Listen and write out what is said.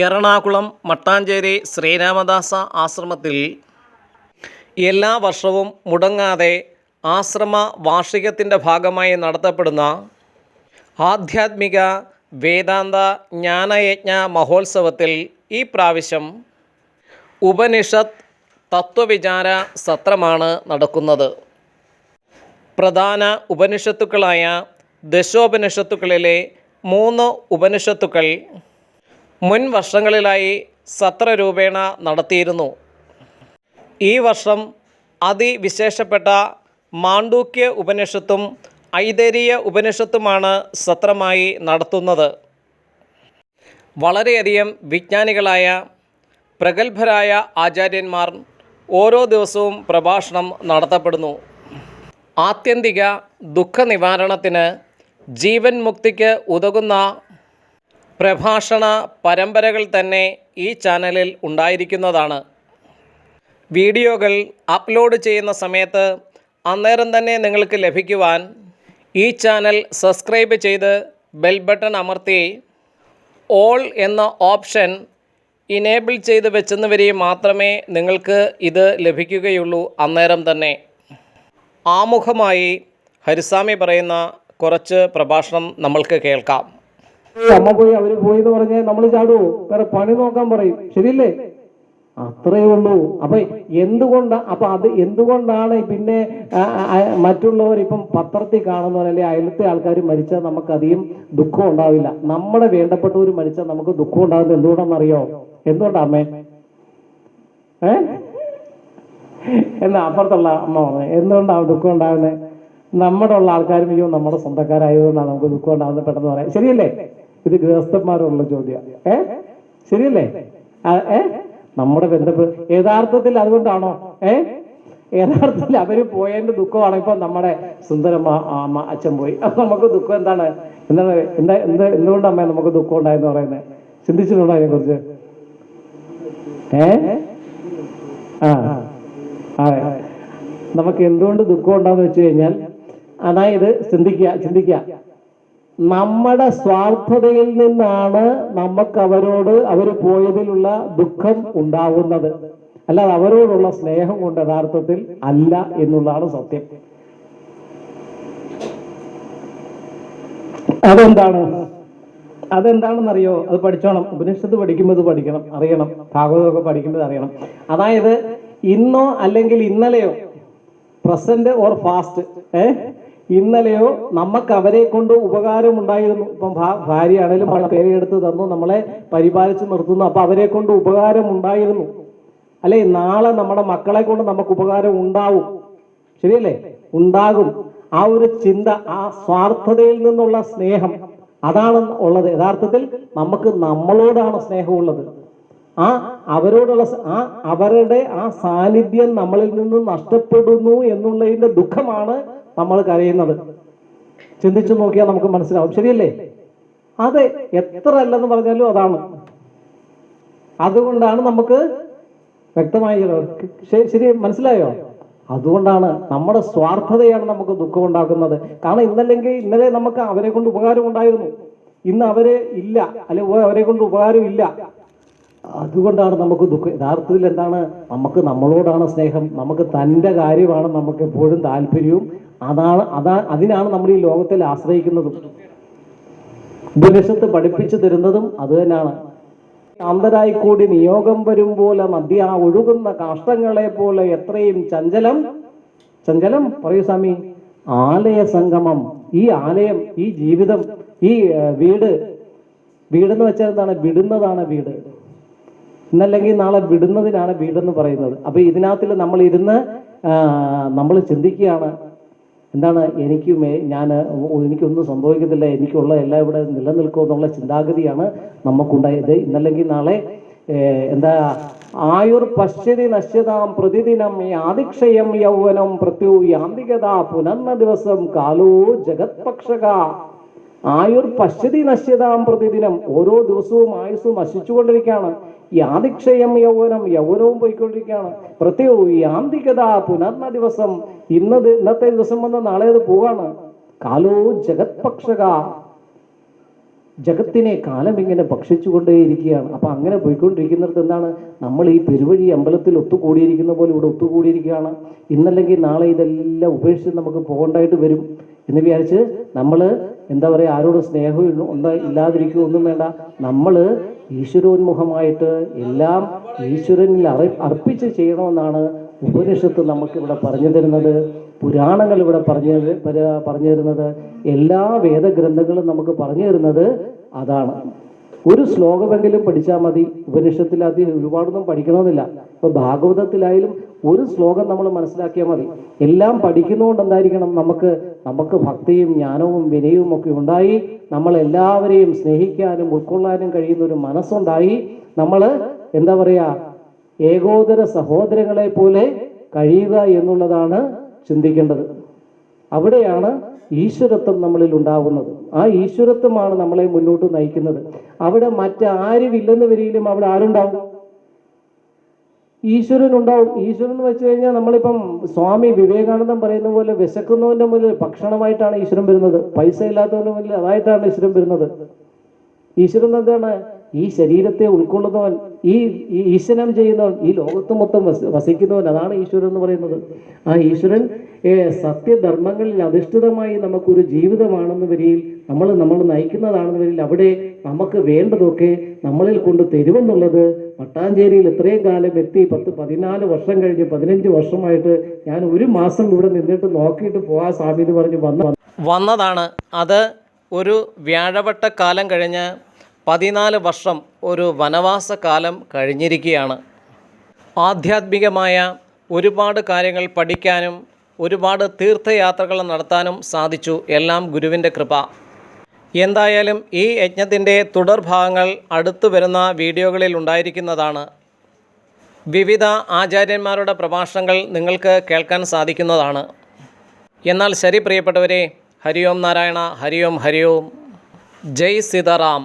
എറണാകുളം മട്ടാഞ്ചേരി ശ്രീരാമദാസ ആശ്രമത്തിൽ എല്ലാ വർഷവും മുടങ്ങാതെ ആശ്രമ വാർഷികത്തിൻ്റെ ഭാഗമായി നടത്തപ്പെടുന്ന ആധ്യാത്മിക വേദാന്ത ജ്ഞാനയജ്ഞ മഹോത്സവത്തിൽ ഈ പ്രാവശ്യം ഉപനിഷത്ത് തത്വവിചാര സത്രമാണ് നടക്കുന്നത്. പ്രധാന ഉപനിഷത്തുക്കളായ ദശോപനിഷത്തുക്കളിലെ 3 ഉപനിഷത്തുക്കൾ മുൻ വർഷങ്ങളിലായി സത്രരൂപേണ നടത്തിയിരുന്നു. ഈ വർഷം അതിവിശേഷപ്പെട്ട മാണ്ഡൂക്യ ഉപനിഷത്തും ഐതരീയ ഉപനിഷത്തുമാണ് സത്രമായി നടത്തുന്നത്. വളരെയധികം വിജ്ഞാനികളായ പ്രഗത്ഭരായ ആചാര്യന്മാർ ഓരോ ദിവസവും പ്രഭാഷണം നടത്തപ്പെടുന്നു. ആത്യന്തിക ദുഃഖനിവാരണത്തിന് ജീവൻ മുക്തിക്ക് ഉതകുന്ന പ്രഭാഷണ പരമ്പരകൾ തന്നെ ഈ ചാനലിൽ ഉണ്ടായിരിക്കുന്നതാണ്. വീഡിയോകൾ അപ്ലോഡ് ചെയ്യുന്ന സമയത്ത് അന്നേരം തന്നെ നിങ്ങൾക്ക് ലഭിക്കുവാൻ ഈ ചാനൽ സബ്സ്ക്രൈബ് ചെയ്ത് ബെൽ ബട്ടൺ അമർത്തി ഓൾ എന്ന ഓപ്ഷൻ ഇനേബിൾ ചെയ്ത് വെച്ചെന്നുവരെ മാത്രമേ നിങ്ങൾക്ക് ഇത് ലഭിക്കുകയുള്ളൂ. അന്നേരം തന്നെ ആമുഖമായി ഹരിസ്വാമി പറയുന്ന കുറച്ച് പ്രഭാഷണം നമ്മൾക്ക് കേൾക്കാം. അമ്മ പോയി അവര് പോയി എന്ന് പറഞ്ഞാൽ നമ്മൾ ചാടുവോ? വേറെ പണി നോക്കാൻ പറയും, ശരിയല്ലേ? അത്രയേ ഉള്ളൂ. അപ്പൊ എന്തുകൊണ്ടാണ് പിന്നെ മറ്റുള്ളവർ ഇപ്പം പത്രത്തിൽ കാണുന്നവർ അല്ലെ അയലത്തെ ആൾക്കാർ മരിച്ചാൽ നമുക്ക് അധികം ദുഃഖം ഉണ്ടാവില്ല. നമ്മുടെ വേണ്ടപ്പെട്ടവർ മരിച്ചാൽ നമുക്ക് ദുഃഖം ഉണ്ടാകുന്നത് എന്തുകൊണ്ടാണെന്നറിയോ? എന്തുകൊണ്ടാ അമ്മേ? എന്നാ അപ്പുറത്തുള്ള അമ്മ പറഞ്ഞു എന്തുകൊണ്ടാണ് ദുഃഖം ഉണ്ടാകുന്നത്? നമ്മുടെ ഉള്ള ആൾക്കാരും അയ്യോ നമ്മുടെ സ്വന്തക്കാരായതുകൊണ്ടാണ് നമുക്ക് ദുഃഖം ഉണ്ടാകുന്നത് പെട്ടെന്ന് പറയാം, ശരിയല്ലേ? ഇത് ഗൃഹസ്ഥന്മാരുള്ള ചോദ്യം, ശരിയല്ലേ? നമ്മുടെ ബന്ധപ്പെട്ട് യഥാർത്ഥത്തിൽ അതുകൊണ്ടാണോ? യഥാർത്ഥത്തിൽ അവര് പോയതിന്റെ ദുഃഖമാണ് ഇപ്പൊ നമ്മുടെ സുന്ദരമ്മ അച്ഛൻ പോയി. അപ്പൊ നമുക്ക് ദുഃഖം എന്താണ്? എന്തുകൊണ്ടമ്മേ നമുക്ക് ദുഃഖം ഉണ്ടായെന്ന് പറയുന്നത്? ചിന്തിച്ചിട്ടുണ്ടോ അതിനെ കുറിച്ച്? അതെ, നമുക്ക് എന്തുകൊണ്ട് ദുഃഖം ഉണ്ടാന്ന് വെച്ച് കഴിഞ്ഞാൽ, അതായത് ചിന്തിക്കുക നമ്മുടെ സ്വാർത്ഥതയിൽ നിന്നാണ് നമുക്ക് അവർ പോയതിലുള്ള ദുഃഖം ഉണ്ടാവുന്നത്, അല്ലാതെ അവരോടുള്ള സ്നേഹം കൊണ്ട് യഥാർത്ഥത്തിൽ അല്ല എന്നുള്ളതാണ് സത്യം. അതെന്താണെന്നറിയോ? അത് പഠിച്ചോണം. ഉപനിഷത്ത് പഠിക്കുമ്പോൾ ഇത് പഠിക്കണം, അറിയണം. ഭാഗവതമൊക്കെ പഠിക്കുമ്പോൾ അറിയണം. അതായത് ഇന്നോ അല്ലെങ്കിൽ ഇന്നലെയോ, പ്രസന്റ് ഓർ ഫാസ്റ്റ്, ഇന്നലെയോ നമുക്ക് അവരെ കൊണ്ട് ഉപകാരം ഉണ്ടായിരുന്നു. ഇപ്പം ഭാര്യയാണേലും പേരെടുത്ത് തന്നു, നമ്മളെ പരിപാലിച്ച് നിർത്തുന്നു, അപ്പൊ അവരെ കൊണ്ട് ഉപകാരം ഉണ്ടായിരുന്നു. അല്ലെ, നാളെ നമ്മുടെ മക്കളെ കൊണ്ട് നമുക്ക് ഉപകാരം ഉണ്ടാവും, ശരിയല്ലേ? ഉണ്ടാകും. ആ ഒരു ചിന്ത, ആ സ്വാർത്ഥതയിൽ നിന്നുള്ള സ്നേഹം, അതാണ് ഉള്ളത്. യഥാർത്ഥത്തിൽ നമുക്ക് നമ്മളോടാണ് സ്നേഹമുള്ളത്. അവരുടെ ആ സാന്നിധ്യം നമ്മളിൽ നിന്ന് നഷ്ടപ്പെടുന്നു എന്നുള്ളതിന്റെ ദുഃഖമാണ് നമ്മൾ കരയുന്നത്. ചിന്തിച്ചു നോക്കിയാൽ നമുക്ക് മനസ്സിലാവും, ശരിയല്ലേ? അതെ, എത്ര അല്ലെന്ന് പറഞ്ഞാലും അതാണ്. അതുകൊണ്ടാണ് നമുക്ക് വ്യക്തമായി ശരി മനസ്സിലായോ? അതുകൊണ്ടാണ് നമ്മുടെ സ്വാർത്ഥതയാണ് നമുക്ക് ദുഃഖം ഉണ്ടാക്കുന്നത്. കാരണം ഇന്നലെ നമുക്ക് അവരെ കൊണ്ട് ഉപകാരം ഉണ്ടായിരുന്നു, ഇന്ന് അവര് ഇല്ല, അല്ലെ അവരെ കൊണ്ട് ഉപകാരം ഇല്ല. അതുകൊണ്ടാണ് നമുക്ക് ദുഃഖം. യഥാർത്ഥത്തിൽ എന്താണ്? നമുക്ക് നമ്മളോടാണ് സ്നേഹം, നമുക്ക് തൻ്റെ കാര്യമാണ് നമുക്ക് എപ്പോഴും താല്പര്യവും. അതിനാണ് നമ്മൾ ഈ ലോകത്തിൽ ആശ്രയിക്കുന്നതും. ഉപനിഷത്ത് പഠിപ്പിച്ചു തരുന്നതും അത് തന്നെയാണ്. അന്തരായി കൂടി നിയോഗം വരും പോലെ നദ്യ ഒഴുകുന്ന കാഷ്ടങ്ങളെ പോലെ എത്രയും ചഞ്ചലം പറയൂ സ്വാമി. ആലയ സംഗമം, ഈ ആലയം, ഈ ജീവിതം, ഈ വീടെന്ന് വെച്ചാൽ എന്താണ്? വിടുന്നതാണ് വീട്. ഇന്നല്ലെങ്കിൽ നാളെ വിടുന്നതിനാണ് വീടെന്ന് പറയുന്നത്. അപ്പൊ ഇതിനകത്തിൽ നമ്മൾ ഇരുന്ന് നമ്മൾ ചിന്തിക്കുകയാണ്, എന്താണ് എനിക്കൊന്നും സംഭവിക്കത്തില്ല, എനിക്കുള്ള എല്ലാം ഇവിടെ നിലനിൽക്കും എന്നുള്ള ചിന്താഗതിയാണ് നമുക്കുണ്ടായത്. ഇന്നല്ലെങ്കിൽ നാളെ ആയുർ പശ്യതി നശ്യതാം പ്രതിദിനം യാതിക്ഷയം യൗവനം പ്രത്യു യാന്തികത പുനർന്ന ദിവസം കാലോ ജഗത്പക്ഷക. ആയുർ പശ്യതി നശ്യതാം പ്രതിദിനം, ഓരോ ദിവസവും ആയുസ് നശിച്ചുകൊണ്ടിരിക്കുകയാണ്. യാതിക്ഷയം യൗവനവും പോയിക്കൊണ്ടിരിക്കുകയാണ്. പ്രത്യേക യാന്തികത പുനർന്ന ദിവസം, ഇന്നത്തെ ദിവസം വന്ന് നാളെ അത് പോവാണ്. കാലോ ജഗത്പക്ഷക. ജഗത്തിനെ കാലം ഇങ്ങനെ ഭക്ഷിച്ചുകൊണ്ടേയിരിക്കുകയാണ്. അപ്പം അങ്ങനെ പോയിക്കൊണ്ടിരിക്കുന്നിടത്ത് എന്താണ്, നമ്മൾ ഈ പെരുവഴി അമ്പലത്തിൽ ഒത്തുകൂടിയിരിക്കുന്ന പോലെ ഇവിടെ ഒത്തുകൂടിയിരിക്കുകയാണ്. ഇന്നല്ലെങ്കിൽ നാളെ ഇതെല്ലാം ഉപേക്ഷിച്ച് നമുക്ക് പോകേണ്ടതായിട്ട് വരും എന്ന് വിചാരിച്ച് നമ്മൾ എന്താ പറയുക, ആരോട് സ്നേഹം ഇല്ലാതിരിക്കുകയൊന്നും വേണ്ട. നമ്മൾ ഈശ്വരോന്മുഖമായിട്ട് എല്ലാം ഈശ്വരനിൽ അർപ്പിച്ച് ചെയ്യണമെന്നാണ് ഉപനിഷത്ത് നമുക്കിവിടെ പറഞ്ഞു തരുന്നത്, പുരാണങ്ങൾ ഇവിടെ പറഞ്ഞു തരുന്നത്, എല്ലാ വേദഗ്രന്ഥങ്ങളും നമുക്ക് പറഞ്ഞു തരുന്നത് അതാണ്. ഒരു ശ്ലോകമെങ്കിലും പഠിച്ചാൽ മതി. ഉപനിഷത്തിൽ അത് ഒരുപാടൊന്നും പഠിക്കണമെന്നില്ല. ഇപ്പോൾ ഭാഗവതത്തിലായാലും ഒരു ശ്ലോകം നമ്മൾ മനസ്സിലാക്കിയാൽ മതി. എല്ലാം പഠിക്കുന്നതുകൊണ്ട് എന്തായിരിക്കണം, നമുക്ക് ഭക്തിയും ജ്ഞാനവും വിനയവും ഒക്കെ ഉണ്ടായി, നമ്മളെല്ലാവരെയും സ്നേഹിക്കാനും ഉൾക്കൊള്ളാനും കഴിയുന്ന ഒരു മനസ്സുണ്ടായി, നമ്മൾ എന്താ പറയുക, ഏകോദര സഹോദരങ്ങളെ പോലെ കഴിയുക എന്നുള്ളതാണ് ചിന്തിക്കേണ്ടത്. അവിടെയാണ് ഈശ്വരത്വം നമ്മളിൽ ഉണ്ടാകുന്നത്. ആ ഈശ്വരത്വമാണ് നമ്മളെ മുന്നോട്ട് നയിക്കുന്നത്. അവിടെ മറ്റാരും ഇല്ലെന്ന് വരികയിലും അവിടെ ആരുണ്ടാവും? ഈശ്വരൻ ഉണ്ടാവും. ഈശ്വരൻ എന്ന് വെച്ച് കഴിഞ്ഞാൽ നമ്മളിപ്പം സ്വാമി വിവേകാനന്ദൻ പറയുന്ന പോലെ വിശക്കുന്നവന്റെ മുന്നിൽ ഭക്ഷണമായിട്ടാണ് ഈശ്വരൻ വരുന്നത്, പൈസ ഇല്ലാത്തവന്റെ മുന്നിൽ അതായിട്ടാണ് ഈശ്വരൻ വരുന്നത്. ഈശ്വരൻ എന്താണ്? ഈ ശരീരത്തെ ഉൾക്കൊള്ളുന്നവൻ, ഈ ഈശ്വരം ചെയ്യുന്നവൻ, ഈ ലോകത്ത് മൊത്തം വസിക്കുന്നവൻ, അതാണ് ഈശ്വരൻ എന്ന് പറയുന്നത്. ആ ഈശ്വരൻ സത്യധർമ്മങ്ങളിൽ അധിഷ്ഠിതമായി നമുക്കൊരു ജീവിതമാണെന്ന് വരിയിൽ നമ്മൾ നയിക്കുന്നതാണെന്ന് വരിയിൽ അവിടെ നമുക്ക് വേണ്ടതൊക്കെ നമ്മളിൽ കൊണ്ട് തരുമെന്നുള്ളത് മട്ടാഞ്ചേരിയിൽ ഇത്രയും കാലം എത്തി 14 വർഷം കഴിഞ്ഞ് 15 വർഷമായിട്ട് ഞാൻ ഒരു മാസം ഇവിടെ നിന്നിട്ട് നോക്കിയിട്ട് പോകാൻ സ്വാമി എന്ന് പറഞ്ഞ് വന്നതാണ്. അത് ഒരു വ്യാഴവട്ട കാലം കഴിഞ്ഞ് 14 വർഷം ഒരു വനവാസ കാലം കഴിഞ്ഞിരിക്കുകയാണ്. ആധ്യാത്മികമായ ഒരുപാട് കാര്യങ്ങൾ പഠിക്കാനും ഒരുപാട് തീർത്ഥയാത്രകൾ നടത്താനും സാധിച്ചു. എല്ലാം ഗുരുവിൻ്റെ കൃപ. എന്തായാലും ഈ യജ്ഞത്തിൻ്റെ തുടർഭാഗങ്ങൾ അടുത്തു വരുന്ന വീഡിയോകളിൽ ഉണ്ടായിരിക്കുന്നതാണ്. വിവിധ ആചാര്യന്മാരുടെ പ്രഭാഷണങ്ങൾ നിങ്ങൾക്ക് കേൾക്കാൻ സാധിക്കുന്നതാണ്. എന്നാൽ ശരി പ്രിയപ്പെട്ടവരെ, ഹരി ഓം നാരായണ, ഹരി ഓം, ഹരി ഓം, ജയ് സീതാറാം.